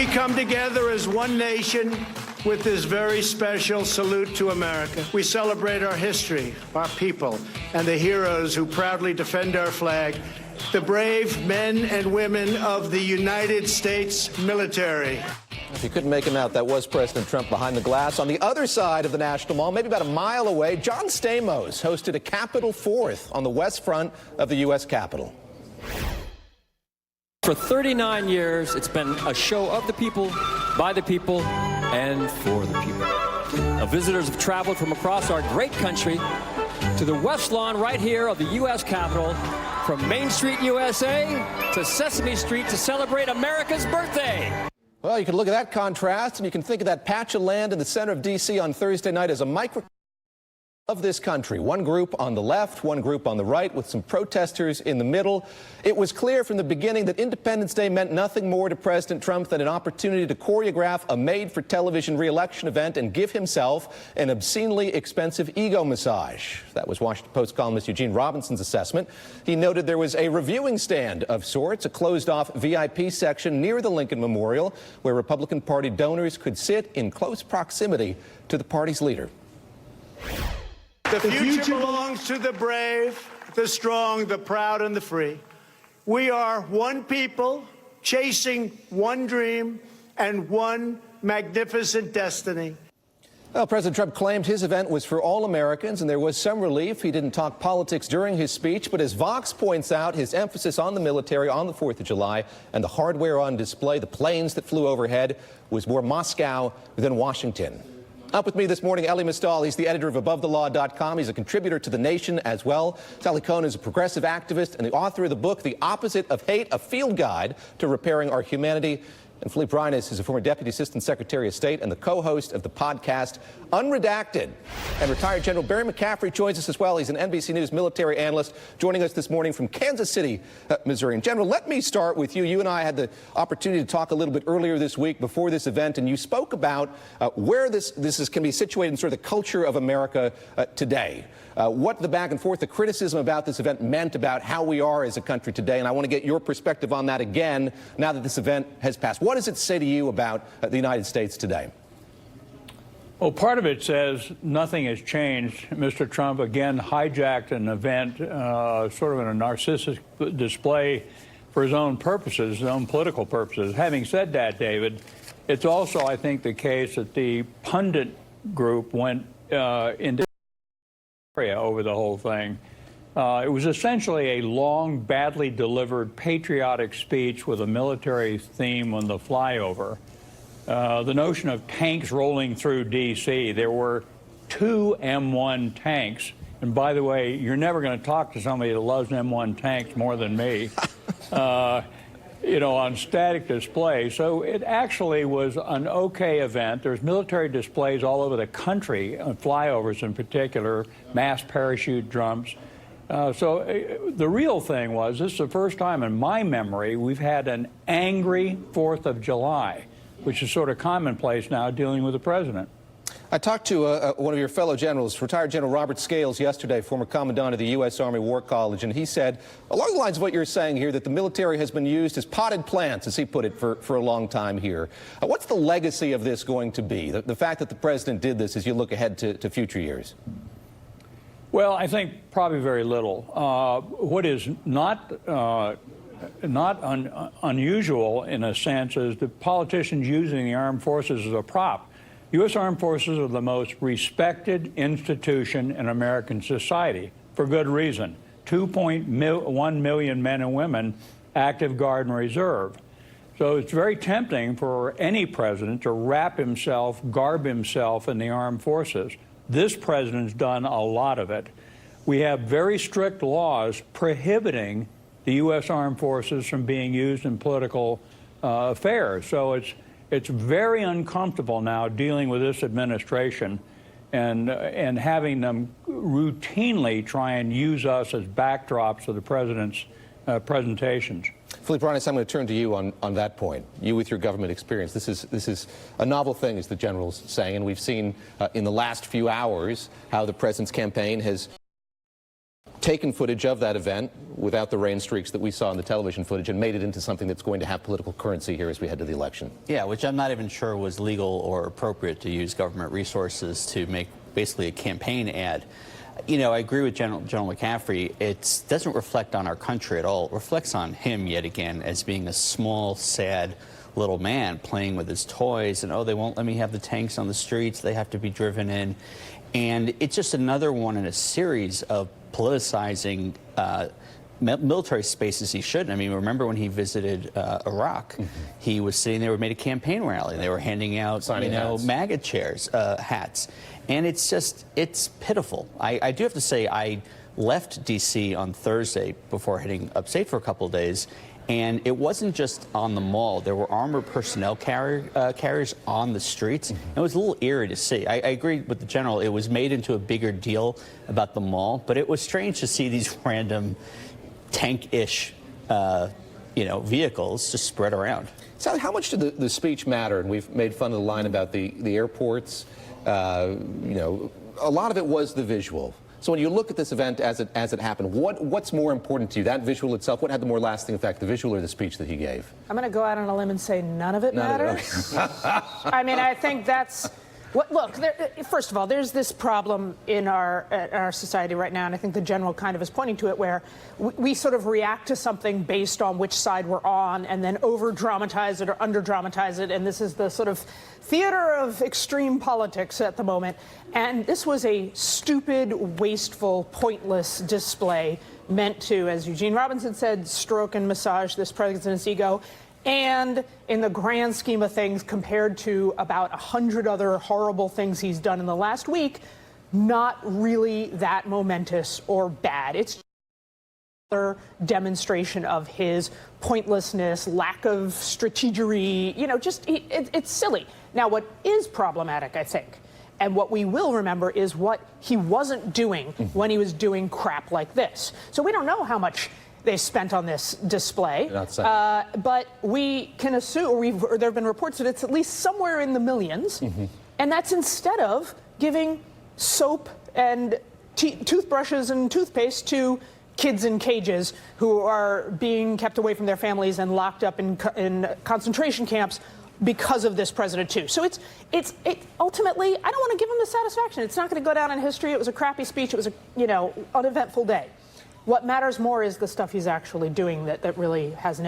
We come together as one nation with this very special salute to America. We celebrate our history, our people, and the heroes who proudly defend our flag, the brave men and women of the United States military. If you couldn't make him out, that was President Trump behind the glass. On the other side of the National Mall, maybe about a mile away, John Stamos hosted a Capitol Fourth on the west front of the U.S. Capitol. For 39 years, it's been a show of the people, by the people, and for the people. Now, visitors have traveled from across our great country to the West Lawn right here of the U.S. Capitol, from Main Street, USA, to Sesame Street to celebrate America's birthday. Well, you can look at that contrast, and you can think of that patch of land in the center of D.C. on Thursday night as a micro of this country. One group on the left, one group on the right, with some protesters in the middle. It was clear from the beginning that Independence Day meant nothing more to President Trump than an opportunity to choreograph a made-for-television re-election event and give himself an obscenely expensive ego massage. That was Washington Post columnist Eugene Robinson's assessment. He noted there was a reviewing stand of sorts, a closed-off VIP section near the Lincoln Memorial, where Republican Party donors could sit in close proximity to the party's leader. The future belongs to the brave, the strong, the proud, and the free. We are one people chasing one dream and one magnificent destiny. Well, President Trump claimed his event was for all Americans, and there was some relief. He didn't talk politics during his speech, but as Vox points out, his emphasis on the military on the 4th of July and the hardware on display, the planes that flew overhead, was more Moscow than Washington. Up with me this morning, Elie Mystal. He's the editor of AboveTheLaw.com. He's a contributor to The Nation as well. Sally Cohn is a progressive activist and the author of the book, The Opposite of Hate, a field guide to repairing our humanity. And Philippe Reines is a former Deputy Assistant Secretary of State and the co-host of the podcast Unredacted. And retired General Barry McCaffrey joins us as well. He's an NBC News military analyst joining us this morning from Kansas City, Missouri. And General, let me start with you. You and I had the opportunity to talk a little bit earlier this week before this event, and you spoke about where this can be situated in sort of the culture of America today. What the back and forth, the criticism about this event meant about how we are as a country today. And I want to get your perspective on that again now that this event has passed. What does it say to you about the United States today? Well, part of it says nothing has changed. Mr. Trump again hijacked an event, sort of in a narcissistic display for his own purposes, his own political purposes. Having said that, David, it's also, I think, the case that the pundit group went into over the whole thing. It was essentially a long, badly delivered patriotic speech with a military theme on the flyover. The notion of tanks rolling through D.C., there were 2 M1 tanks. And by the way, you're never going to talk to somebody that loves M1 tanks more than me, on static display. So it actually was an okay event. There's military displays all over the country, flyovers in particular, mass parachute jumps. The real thing was, this is the first time in my memory we've had an angry 4th of July, which is sort of commonplace now dealing with the president. I talked to one of your fellow generals, retired General Robert Scales, yesterday, former commandant of the U.S. Army War College, and he said, along the lines of what you're saying here, that the military has been used as potted plants, as he put it, for a long time here. What's the legacy of this going to be, the fact that the president did this as you look ahead to future years? Well, I think probably very little. What is not unusual, in a sense, is the politicians using the armed forces as a prop. U.S. Armed Forces are the most respected institution in American society, for good reason. 2.1 million men and women, active guard and reserve. So it's very tempting for any president to garb himself in the armed forces. This president's done a lot of it. We have very strict laws prohibiting the U.S. Armed Forces from being used in political affairs. So it's very uncomfortable now dealing with this administration and having them routinely try and use us as backdrops of the president's presentations. Philippe Reines, I'm going to turn to you on that point. You with your government experience. This is a novel thing, as the general's saying, and we've seen in the last few hours how the president's campaign has taken footage of that event without the rain streaks that we saw in the television footage and made it into something that's going to have political currency here as we head to the election. Yeah, which I'm not even sure was legal or appropriate to use government resources to make basically a campaign ad. You know, I agree with General McCaffrey. It doesn't reflect on our country at all. It reflects on him yet again as being a small, sad little man playing with his toys, and oh, they won't let me have the tanks on the streets. They have to be driven in. And it's just another one in a series of politicizing military spaces he shouldn't. I mean, remember when he visited Iraq? He was sitting there, made a campaign rally. They were handing out, MAGA chairs, hats. And it's just, it's pitiful. I do have to say, I left D.C. on Thursday before heading upstate for a couple of days. And it wasn't just on the mall. There were armored personnel carriers on the streets. It was a little eerie to see. I agree with the general. It was made into a bigger deal about the mall, but it was strange to see these random tank-ish, vehicles just spread around. Sally, how much did the speech matter? And we've made fun of the line about the airports. A lot of it was the visual. So when you look at this event as it happened, what's more important to you? That visual itself, what had the more lasting effect, the visual or the speech that he gave? I'm going to go out on a limb and say none of it matters. I mean, I think that's... Look, first of all, there's this problem in our society right now, and I think the general kind of is pointing to it, where we sort of react to something based on which side we're on and then over-dramatize it or under-dramatize it, and this is the sort of theater of extreme politics at the moment. And this was a stupid, wasteful, pointless display meant to, as Eugene Robinson said, stroke and massage this president's ego. And in the grand scheme of things, compared to about 100 other horrible things he's done in the last week, not really that momentous or bad. It's another demonstration of his pointlessness, lack of strategery, it's silly. Now, what is problematic, I think, and what we will remember is what he wasn't doing when he was doing crap like this. So we don't know how much they spent on this display, but we can assume, or there have been reports that it's at least somewhere in the millions, and that's instead of giving soap and toothbrushes and toothpaste to kids in cages who are being kept away from their families and locked up in concentration camps because of this president too. So it's ultimately, I don't want to give him the satisfaction. It's not going to go down in history. It was a crappy speech. It was a uneventful day. What matters more is the stuff he's actually doing that really has an